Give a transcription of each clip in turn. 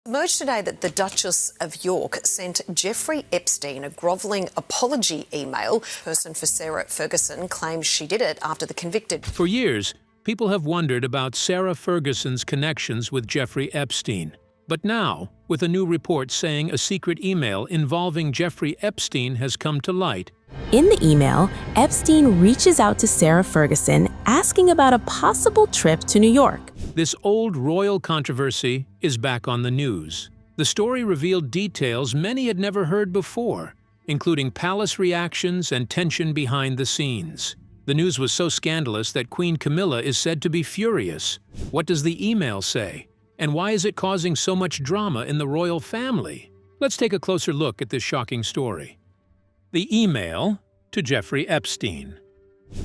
Emerged today that the Duchess of York sent Jeffrey Epstein a grovelling apology email. Person for Sarah Ferguson claims she did it after the convicted. For years, people have wondered about Sarah Ferguson's connections with Jeffrey Epstein. But now, with a new report saying a secret email involving Jeffrey Epstein has come to light. In the email, Epstein reaches out to Sarah Ferguson asking about a possible trip to New York. This old royal controversy is back on the news. The story revealed details many had never heard before, including palace reactions and tension behind the scenes. The news was so scandalous that Queen Camilla is said to be furious. What does the email say? And why is it causing so much drama in the royal family? Let's take a closer look at this shocking story. The email to Jeffrey Epstein.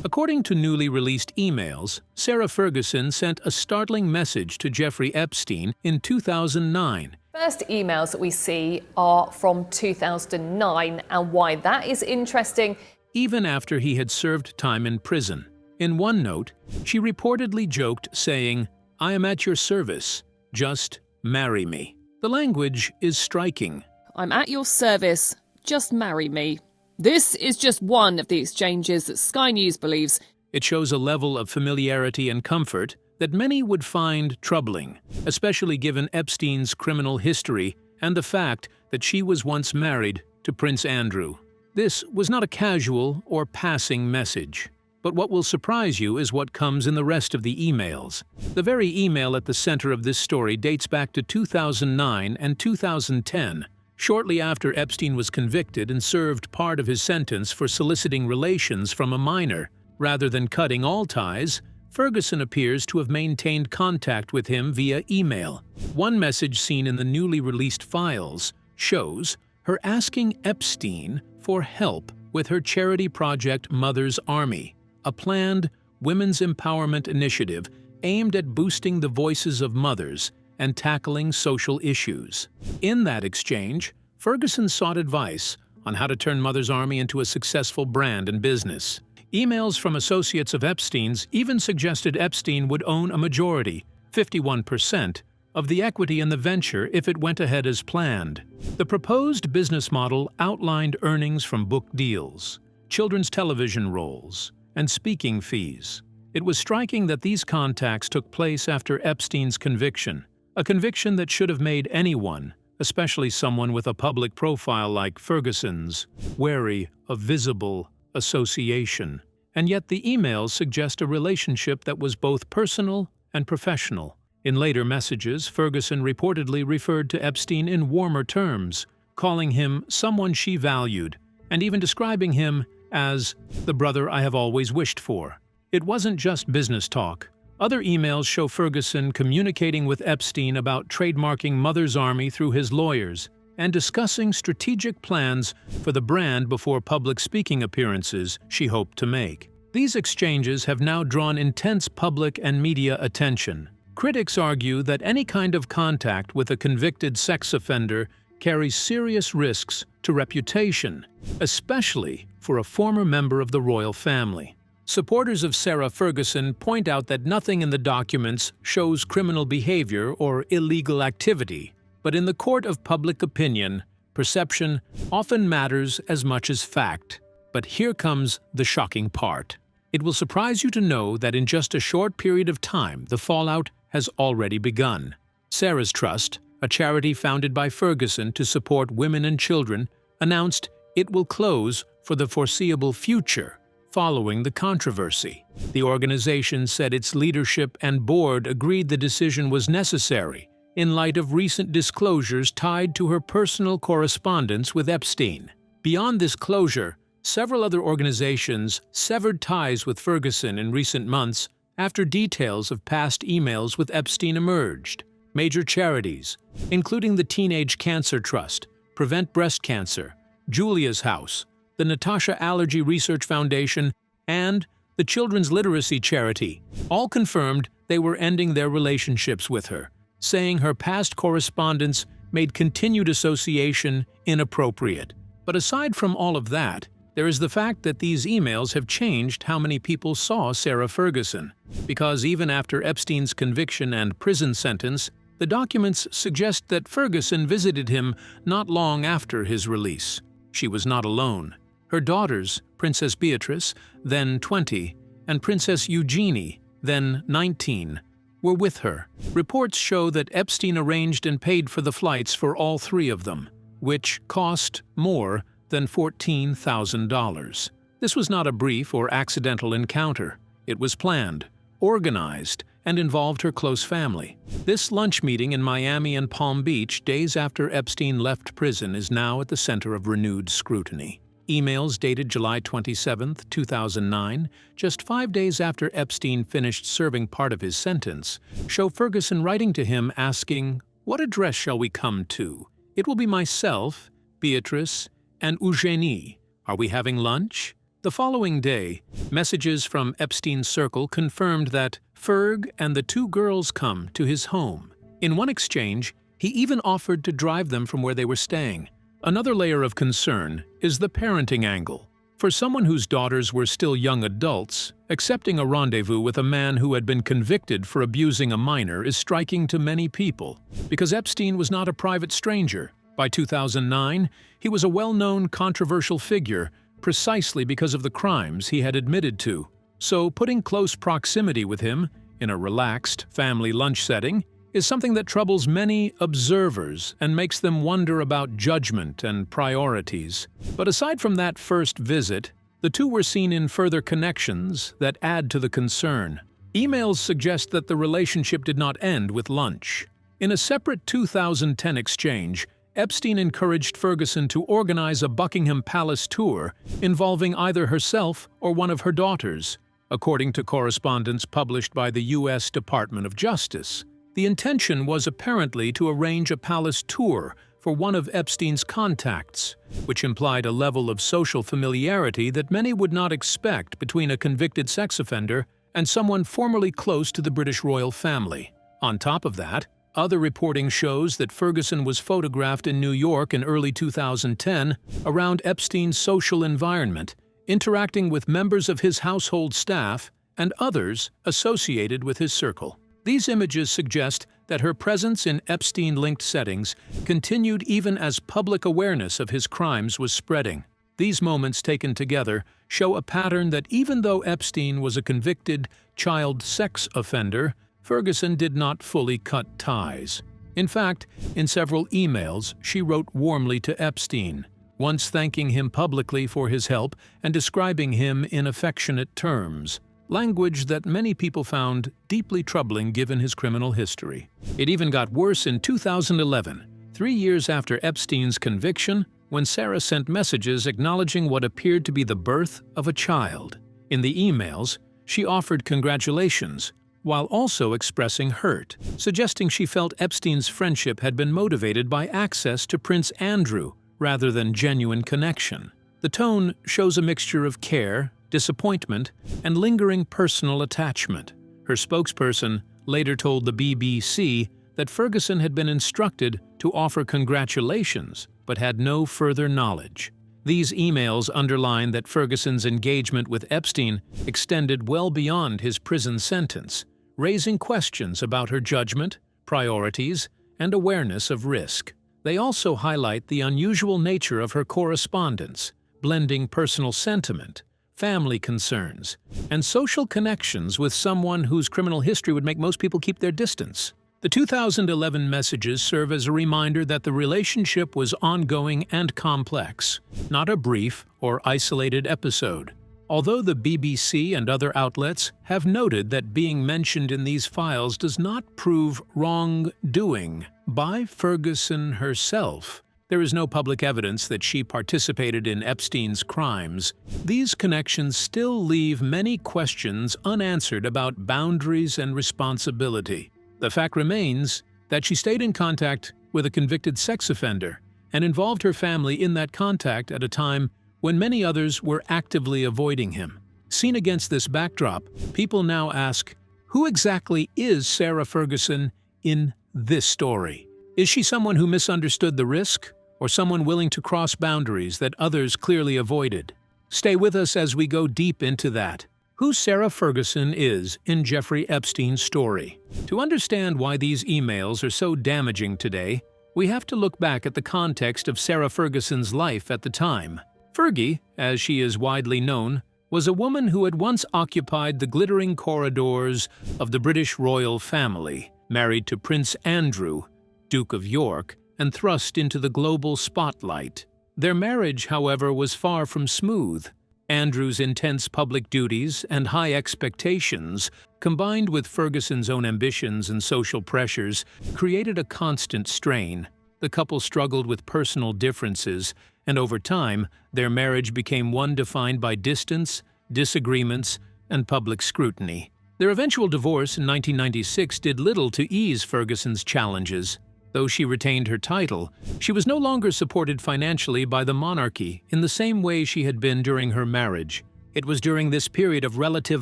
According to newly released emails, Sarah Ferguson sent a startling message to Jeffrey Epstein in 2009. First emails that we see are from 2009, and why that is interesting. Even after he had served time in prison. In one note, she reportedly joked, saying, "I am at your service. Just marry me." The language is striking. I'm at your service. Just marry me. This is just one of the exchanges that Sky News believes. It shows a level of familiarity and comfort that many would find troubling, especially given Epstein's criminal history and the fact that she was once married to Prince Andrew. This was not a casual or passing message. But what will surprise you is what comes in the rest of the emails. The very email at the center of this story dates back to 2009 and 2010. Shortly after Epstein was convicted and served part of his sentence for soliciting relations from a minor. Rather than cutting all ties, Ferguson appears to have maintained contact with him via email. One message seen in the newly released files shows her asking Epstein for help with her charity project Mother's Army, a planned women's empowerment initiative aimed at boosting the voices of mothers and tackling social issues. In that exchange, Ferguson sought advice on how to turn Mother's Army into a successful brand and business. Emails from associates of Epstein's even suggested Epstein would own a majority, 51%, of the equity in the venture if it went ahead as planned. The proposed business model outlined earnings from book deals, children's television roles, and speaking fees. It was striking that these contacts took place after Epstein's conviction. A conviction that should have made anyone, especially someone with a public profile like Ferguson's, wary of visible association. And yet the emails suggest a relationship that was both personal and professional. In later messages, Ferguson reportedly referred to Epstein in warmer terms, calling him someone she valued, and even describing him as the brother I have always wished for. It wasn't just business talk. Other emails show Ferguson communicating with Epstein about trademarking Mother's Army through his lawyers and discussing strategic plans for the brand before public speaking appearances she hoped to make. These exchanges have now drawn intense public and media attention. Critics argue that any kind of contact with a convicted sex offender carries serious risks to reputation, especially for a former member of the royal family. Supporters of Sarah Ferguson point out that nothing in the documents shows criminal behavior or illegal activity, but in the court of public opinion, perception often matters as much as fact. But here comes the shocking part. It will surprise you to know that in just a short period of time, the fallout has already begun. Sarah's Trust, a charity founded by Ferguson to support women and children, announced it will close for the foreseeable future. Following the controversy, the organization said its leadership and board agreed the decision was necessary in light of recent disclosures tied to her personal correspondence with Epstein. Beyond this closure, several other organizations severed ties with Ferguson in recent months after details of past emails with Epstein emerged. Major charities, including the Teenage Cancer Trust, Prevent Breast Cancer, Julia's House, the Natasha Allergy Research Foundation, and the Children's Literacy Charity, all confirmed they were ending their relationships with her, saying her past correspondence made continued association inappropriate. But aside from all of that, there is the fact that these emails have changed how many people saw Sarah Ferguson. Because even after Epstein's conviction and prison sentence, The documents suggest that Ferguson visited him not long after his release. She was not alone. Her daughters, Princess Beatrice, then 20, and Princess Eugenie, then 19, were with her. Reports show that Epstein arranged and paid for the flights for all three of them, which cost more than $14,000. This was not a brief or accidental encounter. It was planned, organized, and involved her close family. This lunch meeting in Miami and Palm Beach days after Epstein left prison is now at the center of renewed scrutiny. Emails dated July 27, 2009, just 5 days after Epstein finished serving part of his sentence, show Ferguson writing to him asking, "What address shall we come to? It will be myself, Beatrice, and Eugenie. Are we having lunch?" The following day, messages from Epstein's circle confirmed that Ferg and the two girls come to his home. In one exchange, he even offered to drive them from where they were staying. Another layer of concern is the parenting angle. For someone whose daughters were still young adults, accepting a rendezvous with a man who had been convicted for abusing a minor is striking to many people, because Epstein was not a private stranger. By 2009, he was a well-known controversial figure precisely because of the crimes he had admitted to. So putting close proximity with him, in a relaxed family lunch setting, is something that troubles many observers and makes them wonder about judgment and priorities. But aside from that first visit, the two were seen in further connections that add to the concern. Emails suggest that the relationship did not end with lunch. In a separate 2010 exchange, Epstein encouraged Ferguson to organize a Buckingham Palace tour involving either herself or one of her daughters, according to correspondence published by the U.S. Department of Justice. The intention was apparently to arrange a palace tour for one of Epstein's contacts, which implied a level of social familiarity that many would not expect between a convicted sex offender and someone formerly close to the British royal family. On top of that, other reporting shows that Ferguson was photographed in New York in early 2010 around Epstein's social environment, interacting with members of his household staff and others associated with his circle. These images suggest that her presence in Epstein-linked settings continued even as public awareness of his crimes was spreading. These moments taken together show a pattern that even though Epstein was a convicted child sex offender, Ferguson did not fully cut ties. In fact, in several emails, she wrote warmly to Epstein, once thanking him publicly for his help and describing him in affectionate terms, language that many people found deeply troubling given his criminal history. It even got worse in 2011, 3 years after Epstein's conviction, when Sarah sent messages acknowledging what appeared to be the birth of a child. In the emails, she offered congratulations, while also expressing hurt, suggesting she felt Epstein's friendship had been motivated by access to Prince Andrew rather than genuine connection. The tone shows a mixture of care, disappointment, and lingering personal attachment. Her spokesperson later told the BBC that Ferguson had been instructed to offer congratulations but had no further knowledge. These emails underline that Ferguson's engagement with Epstein extended well beyond his prison sentence, raising questions about her judgment, priorities, and awareness of risk. They also highlight the unusual nature of her correspondence, blending personal sentiment, family concerns, and social connections with someone whose criminal history would make most people keep their distance. The 2011 messages serve as a reminder that the relationship was ongoing and complex, not a brief or isolated episode. Although the BBC and other outlets have noted that being mentioned in these files does not prove wrongdoing by Ferguson herself, there is no public evidence that she participated in Epstein's crimes. These connections still leave many questions unanswered about boundaries and responsibility. The fact remains that she stayed in contact with a convicted sex offender and involved her family in that contact at a time when many others were actively avoiding him. Seen against this backdrop, people now ask, who exactly is Sarah Ferguson in this story? Is she someone who misunderstood the risk, or someone willing to cross boundaries that others clearly avoided? Stay with us as we go deep into that. Who Sarah Ferguson is in Jeffrey Epstein's story. To understand why these emails are so damaging today, we have to look back at the context of Sarah Ferguson's life at the time. Fergie, as she is widely known, was a woman who had once occupied the glittering corridors of the British royal family, married to Prince Andrew, Duke of York, and thrust into the global spotlight. Their marriage, however, was far from smooth. Andrew's intense public duties and high expectations, combined with Ferguson's own ambitions and social pressures, created a constant strain. The couple struggled with personal differences, and over time, their marriage became one defined by distance, disagreements, and public scrutiny. Their eventual divorce in 1996 did little to ease Ferguson's challenges. Though she retained her title, she was no longer supported financially by the monarchy in the same way she had been during her marriage. It was during this period of relative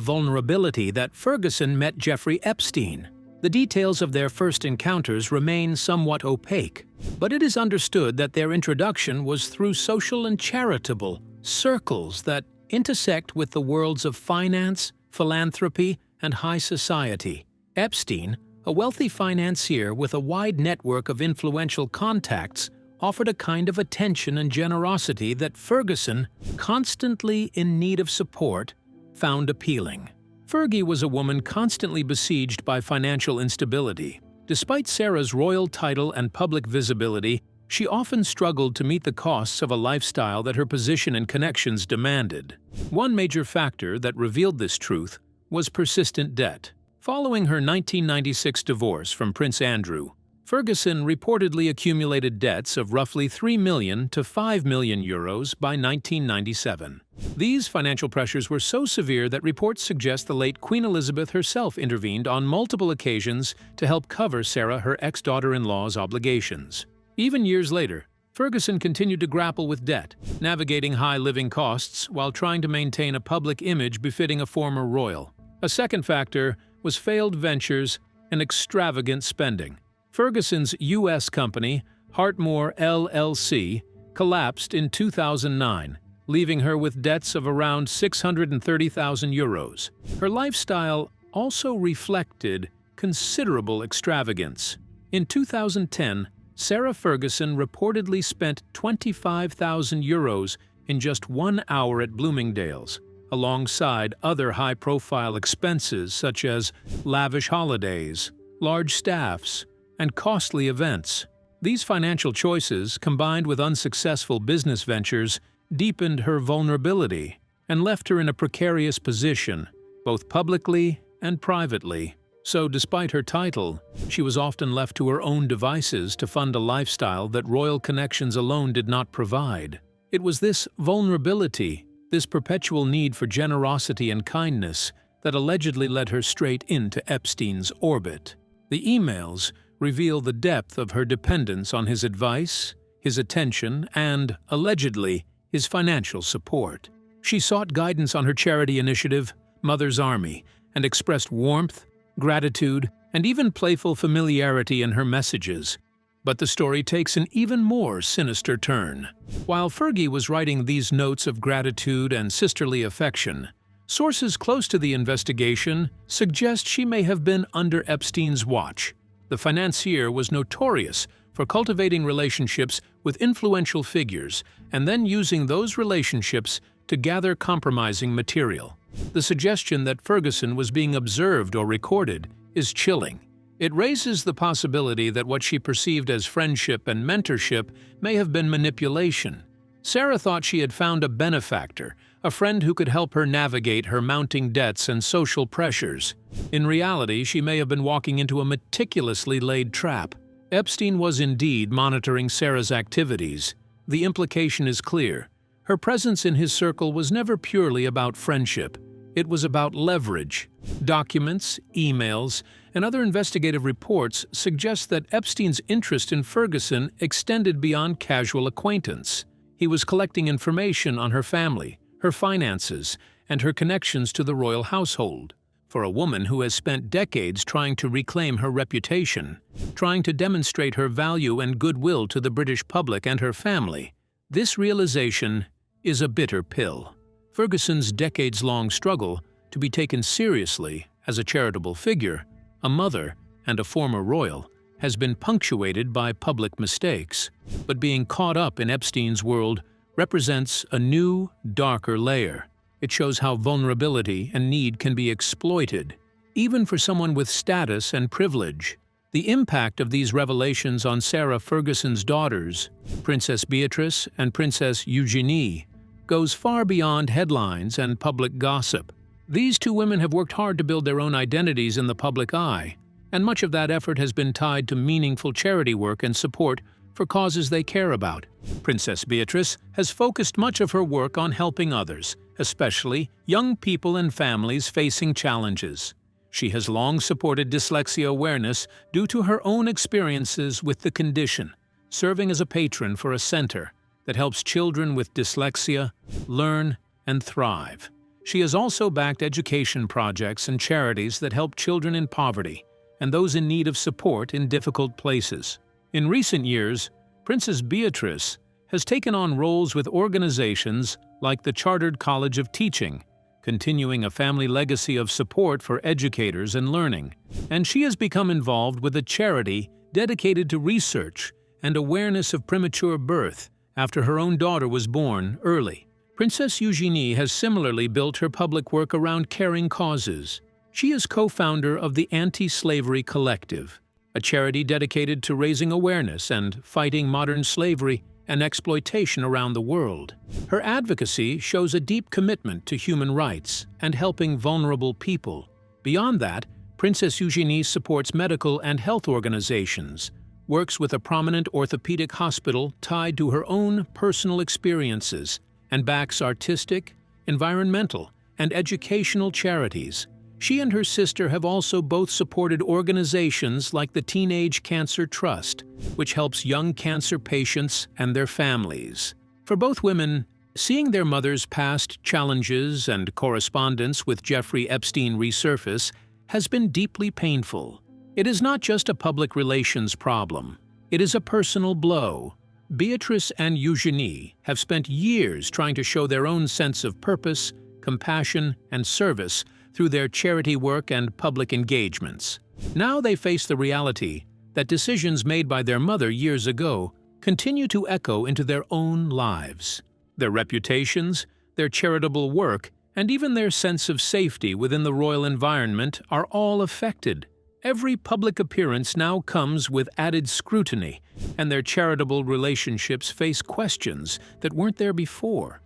vulnerability that Ferguson met Jeffrey Epstein. The details of their first encounters remain somewhat opaque, but it is understood that their introduction was through social and charitable circles that intersect with the worlds of finance, philanthropy, and high society. Epstein, a wealthy financier with a wide network of influential contacts, offered a kind of attention and generosity that Ferguson, constantly in need of support, found appealing. Fergie was a woman constantly besieged by financial instability. Despite Sarah's royal title and public visibility, she often struggled to meet the costs of a lifestyle that her position and connections demanded. One major factor that revealed this truth was persistent debt. Following her 1996 divorce from Prince Andrew, Ferguson reportedly accumulated debts of roughly 3 million to 5 million euros by 1997. These financial pressures were so severe that reports suggest the late Queen Elizabeth herself intervened on multiple occasions to help cover Sarah, her ex-daughter-in-law's obligations. Even years later, Ferguson continued to grapple with debt, navigating high living costs while trying to maintain a public image befitting a former royal. A second factor was failed ventures and extravagant spending. Ferguson's U.S. company, Hartmore LLC, collapsed in 2009, leaving her with debts of around 630,000 euros. Her lifestyle also reflected considerable extravagance. In 2010, Sarah Ferguson reportedly spent 25,000 euros in just 1 hour at Bloomingdale's, alongside other high-profile expenses such as lavish holidays, large staffs, and costly events. These financial choices, combined with unsuccessful business ventures, deepened her vulnerability and left her in a precarious position, both publicly and privately. So, despite her title, she was often left to her own devices to fund a lifestyle that royal connections alone did not provide. It was this vulnerability, this perpetual need for generosity and kindness, that allegedly led her straight into Epstein's orbit. The emails reveal the depth of her dependence on his advice, his attention, and, allegedly, his financial support. She sought guidance on her charity initiative, Mother's Army, and expressed warmth, gratitude, and even playful familiarity in her messages. But the story takes an even more sinister turn. While Fergie was writing these notes of gratitude and sisterly affection, sources close to the investigation suggest she may have been under Epstein's watch. The financier was notorious for cultivating relationships with influential figures and then using those relationships to gather compromising material. The suggestion that Ferguson was being observed or recorded is chilling. It raises the possibility that what she perceived as friendship and mentorship may have been manipulation. Sarah thought she had found a benefactor, a friend who could help her navigate her mounting debts and social pressures. In reality, she may have been walking into a meticulously laid trap. Epstein was indeed monitoring Sarah's activities. The implication is clear. Her presence in his circle was never purely about friendship. It was about leverage. Documents, emails, and other investigative reports suggest that Epstein's interest in Ferguson extended beyond casual acquaintance. He was collecting information on her family, her finances, and her connections to the royal household. For a woman who has spent decades trying to reclaim her reputation, trying to demonstrate her value and goodwill to the British public and her family, this realization is a bitter pill. Ferguson's decades-long struggle to be taken seriously as a charitable figure, a mother, and a former royal, has been punctuated by public mistakes. But being caught up in Epstein's world represents a new, darker layer. It shows how vulnerability and need can be exploited, even for someone with status and privilege. The impact of these revelations on Sarah Ferguson's daughters, Princess Beatrice and Princess Eugenie, goes far beyond headlines and public gossip. These two women have worked hard to build their own identities in the public eye, and much of that effort has been tied to meaningful charity work and support for causes they care about. Princess Beatrice has focused much of her work on helping others, especially young people and families facing challenges. She has long supported dyslexia awareness due to her own experiences with the condition, serving as a patron for a center that helps children with dyslexia learn and thrive. She has also backed education projects and charities that help children in poverty and those in need of support in difficult places. In recent years, Princess Beatrice has taken on roles with organizations like the Chartered College of Teaching, continuing a family legacy of support for educators and learning. And she has become involved with a charity dedicated to research and awareness of premature birth after her own daughter was born early. Princess Eugenie has similarly built her public work around caring causes. She is co-founder of the Anti-Slavery Collective, a charity dedicated to raising awareness and fighting modern slavery and exploitation around the world. Her advocacy shows a deep commitment to human rights and helping vulnerable people. Beyond that, Princess Eugenie supports medical and health organizations, works with a prominent orthopedic hospital tied to her own personal experiences, and backs artistic, environmental, and educational charities. She and her sister have also both supported organizations like the Teenage Cancer Trust, which helps young cancer patients and their families. For both women, seeing their mother's past challenges and correspondence with Jeffrey Epstein resurface has been deeply painful. It is not just a public relations problem. It is a personal blow. Beatrice and Eugenie have spent years trying to show their own sense of purpose, compassion, and service through their charity work and public engagements. Now they face the reality that decisions made by their mother years ago continue to echo into their own lives. Their reputations, their charitable work, and even their sense of safety within the royal environment are all affected. Every public appearance now comes with added scrutiny, and their charitable relationships face questions that weren't there before.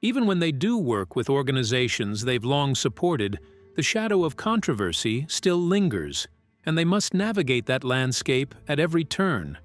Even when they do work with organizations they've long supported, the shadow of controversy still lingers, and they must navigate that landscape at every turn.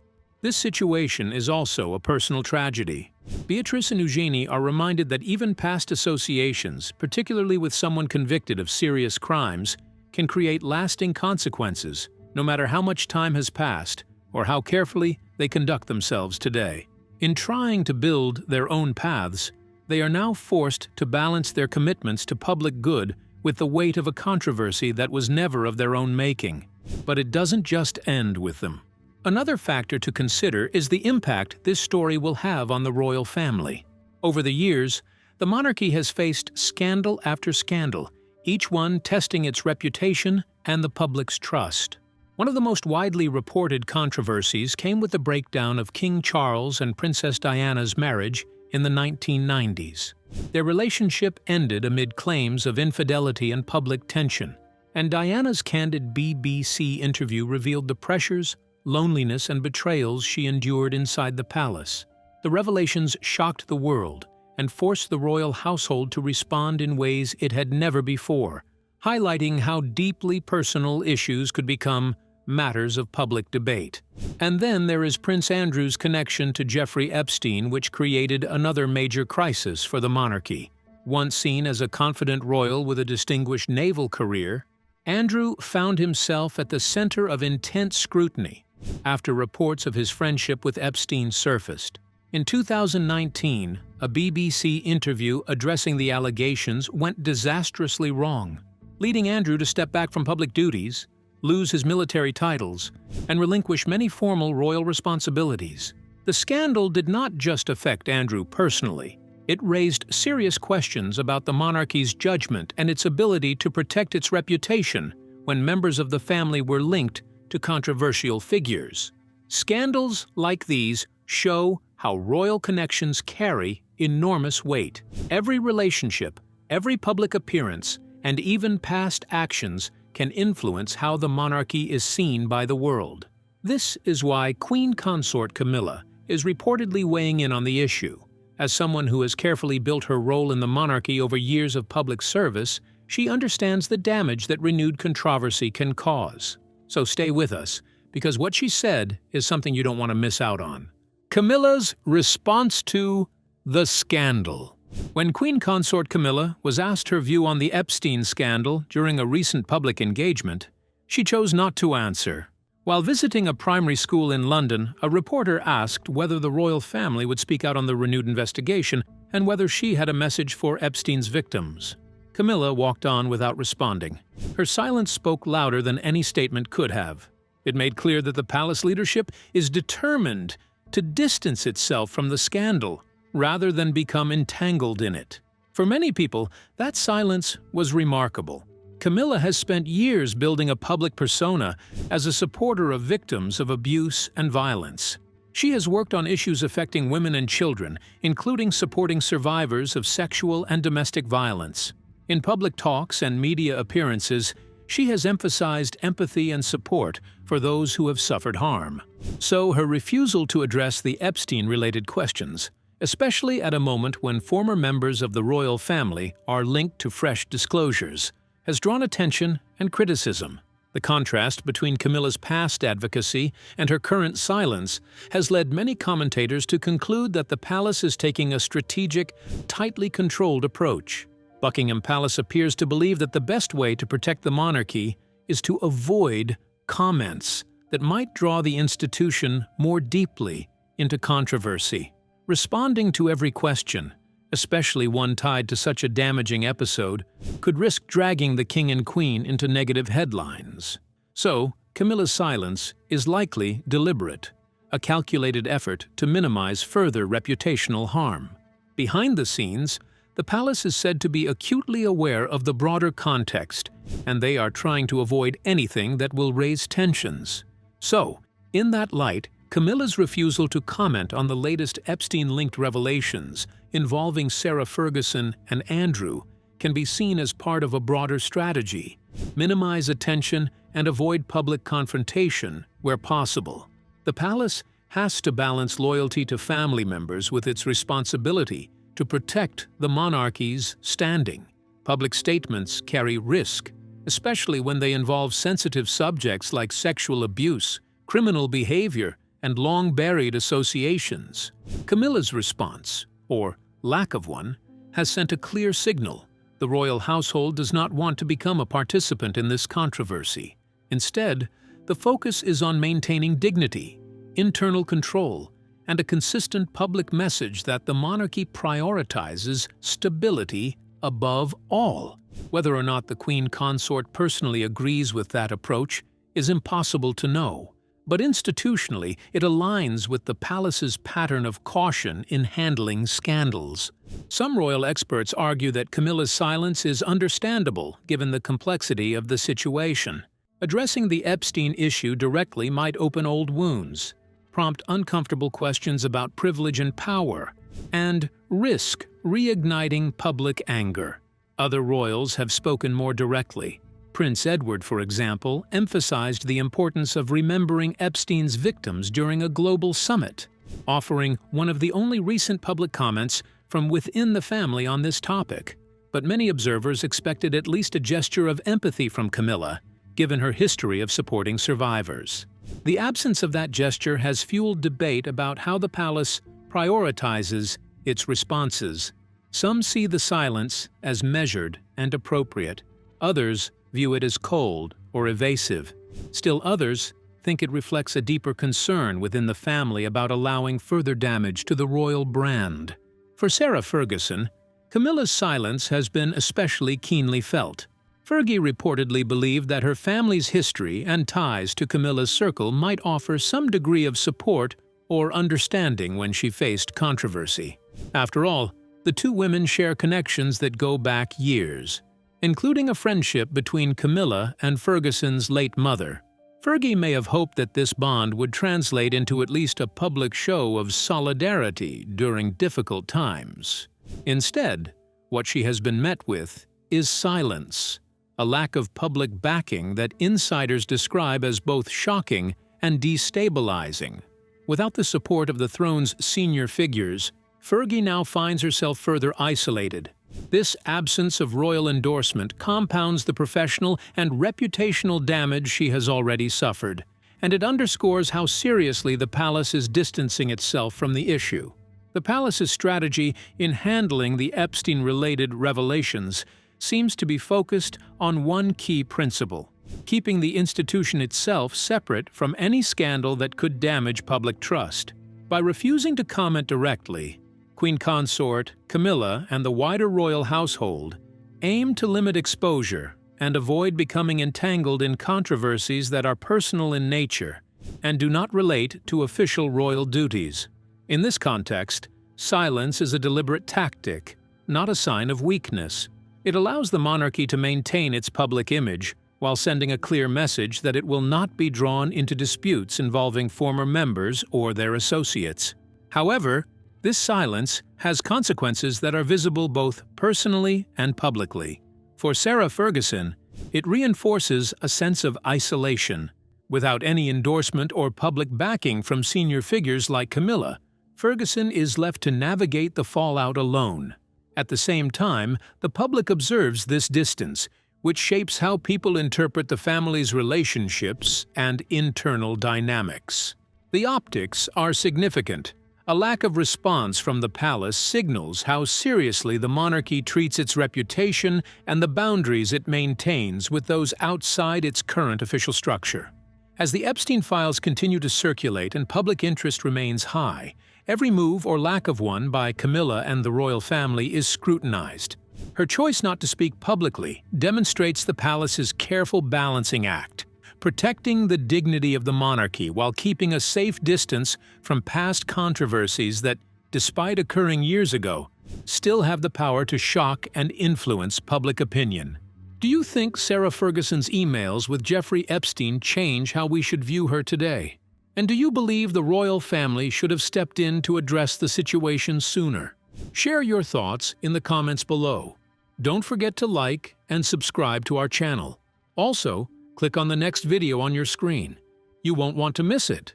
This situation is also a personal tragedy. Beatrice and Eugenie are reminded that even past associations, particularly with someone convicted of serious crimes, can create lasting consequences, no matter how much time has passed or how carefully they conduct themselves today. In trying to build their own paths, they are now forced to balance their commitments to public good with the weight of a controversy that was never of their own making. But it doesn't just end with them. Another factor to consider is the impact this story will have on the royal family. Over the years, the monarchy has faced scandal after scandal, each one testing its reputation and the public's trust. One of the most widely reported controversies came with the breakdown of King Charles and Princess Diana's marriage in the 1990s. Their relationship ended amid claims of infidelity and public tension, and Diana's candid BBC interview revealed the pressures, loneliness, and betrayals she endured inside the palace. The revelations shocked the world and forced the royal household to respond in ways it had never before, highlighting how deeply personal issues could become matters of public debate. And then there is Prince Andrew's connection to Jeffrey Epstein, which created another major crisis for the monarchy. Once seen as a confident royal with a distinguished naval career, Andrew found himself at the center of intense scrutiny after reports of his friendship with Epstein surfaced. In 2019, a BBC interview addressing the allegations went disastrously wrong, leading Andrew to step back from public duties, lose his military titles, and relinquish many formal royal responsibilities. The scandal did not just affect Andrew personally. It raised serious questions about the monarchy's judgment and its ability to protect its reputation when members of the family were linked to controversial figures. Scandals like these show how royal connections carry enormous weight. Every relationship, every public appearance, and even past actions can influence how the monarchy is seen by the world. This is why Queen Consort Camilla is reportedly weighing in on the issue. As someone who has carefully built her role in the monarchy over years of public service, she understands the damage that renewed controversy can cause. So stay with us, because what she said is something you don't want to miss out on. Camilla's response to the scandal. When Queen Consort Camilla was asked her view on the Epstein scandal during a recent public engagement, she chose not to answer. While visiting a primary school in London, a reporter asked whether the royal family would speak out on the renewed investigation and whether she had a message for Epstein's victims. Camilla walked on without responding. Her silence spoke louder than any statement could have. It made clear that the palace leadership is determined to distance itself from the scandal rather than become entangled in it. For many people, that silence was remarkable. Camilla has spent years building a public persona as a supporter of victims of abuse and violence. She has worked on issues affecting women and children, including supporting survivors of sexual and domestic violence. In public talks and media appearances, she has emphasized empathy and support for those who have suffered harm. So her refusal to address the Epstein-related questions, especially at a moment when former members of the royal family are linked to fresh disclosures, has drawn attention and criticism. The contrast between Camilla's past advocacy and her current silence has led many commentators to conclude that the palace is taking a strategic, tightly controlled approach. Buckingham Palace appears to believe that the best way to protect the monarchy is to avoid comments that might draw the institution more deeply into controversy. Responding to every question, especially one tied to such a damaging episode, could risk dragging the king and queen into negative headlines. So, Camilla's silence is likely deliberate, a calculated effort to minimize further reputational harm. Behind the scenes, the palace is said to be acutely aware of the broader context, and they are trying to avoid anything that will raise tensions. So, in that light, Camilla's refusal to comment on the latest Epstein-linked revelations involving Sarah Ferguson and Andrew can be seen as part of a broader strategy: minimize attention and avoid public confrontation where possible. The palace has to balance loyalty to family members with its responsibility to protect the monarchy's standing. Public statements carry risk, especially when they involve sensitive subjects like sexual abuse, criminal behavior, and long-buried associations. Camilla's response, or lack of one, has sent a clear signal. The royal household does not want to become a participant in this controversy. Instead, the focus is on maintaining dignity, internal control, and a consistent public message that the monarchy prioritizes stability above all. Whether or not the Queen Consort personally agrees with that approach is impossible to know, but institutionally it aligns with the palace's pattern of caution in handling scandals. Some royal experts argue that Camilla's silence is understandable given the complexity of the situation. Addressing the Epstein issue directly might open old wounds, prompt uncomfortable questions about privilege and power, and risk reigniting public anger. Other royals have spoken more directly. Prince Edward, for example, emphasized the importance of remembering Epstein's victims during a global summit, offering one of the only recent public comments from within the family on this topic. But many observers expected at least a gesture of empathy from Camilla, given her history of supporting survivors. The absence of that gesture has fueled debate about how the palace prioritizes its responses. Some see the silence as measured and appropriate. Others view it as cold or evasive. Still others think it reflects a deeper concern within the family about allowing further damage to the royal brand. For Sarah Ferguson, Camilla's silence has been especially keenly felt. Fergie reportedly believed that her family's history and ties to Camilla's circle might offer some degree of support or understanding when she faced controversy. After all, the the two women share connections that go back years, including a friendship between Camilla and Ferguson's late mother. Fergie may have hoped that this bond would translate into at least a public show of solidarity during difficult times. Instead, what she has been met with is silence, a lack of public backing that insiders describe as both shocking and destabilizing. Without the support of the throne's senior figures, Fergie now finds herself further isolated. This absence of royal endorsement compounds the professional and reputational damage she has already suffered, and it underscores how seriously the palace is distancing itself from the issue. The palace's strategy in handling the Epstein-related revelations seems to be focused on one key principle: keeping the institution itself separate from any scandal that could damage public trust. By refusing to comment directly, Queen Consort, Camilla, and the wider royal household aim to limit exposure and avoid becoming entangled in controversies that are personal in nature and do not relate to official royal duties. In this context, silence is a deliberate tactic, not a sign of weakness. It allows the monarchy to maintain its public image while sending a clear message that it will not be drawn into disputes involving former members or their associates. However, this silence has consequences that are visible both personally and publicly. For Sarah Ferguson, it reinforces a sense of isolation. Without any endorsement or public backing from senior figures like Camilla, Ferguson is left to navigate the fallout alone. At the same time, the public observes this distance, which shapes how people interpret the family's relationships and internal dynamics. The optics are significant. A lack of response from the palace signals how seriously the monarchy treats its reputation and the boundaries it maintains with those outside its current official structure. As the Epstein files continue to circulate and public interest remains high, every move or lack of one by Camilla and the royal family is scrutinized. Her choice not to speak publicly demonstrates the palace's careful balancing act, protecting the dignity of the monarchy while keeping a safe distance from past controversies that, despite occurring years ago, still have the power to shock and influence public opinion. Do you think Sarah Ferguson's emails with Jeffrey Epstein change how we should view her today? And do you believe the royal family should have stepped in to address the situation sooner? Share your thoughts in the comments below. Don't forget to like and subscribe to our channel. Also, click on the next video on your screen. You won't want to miss it.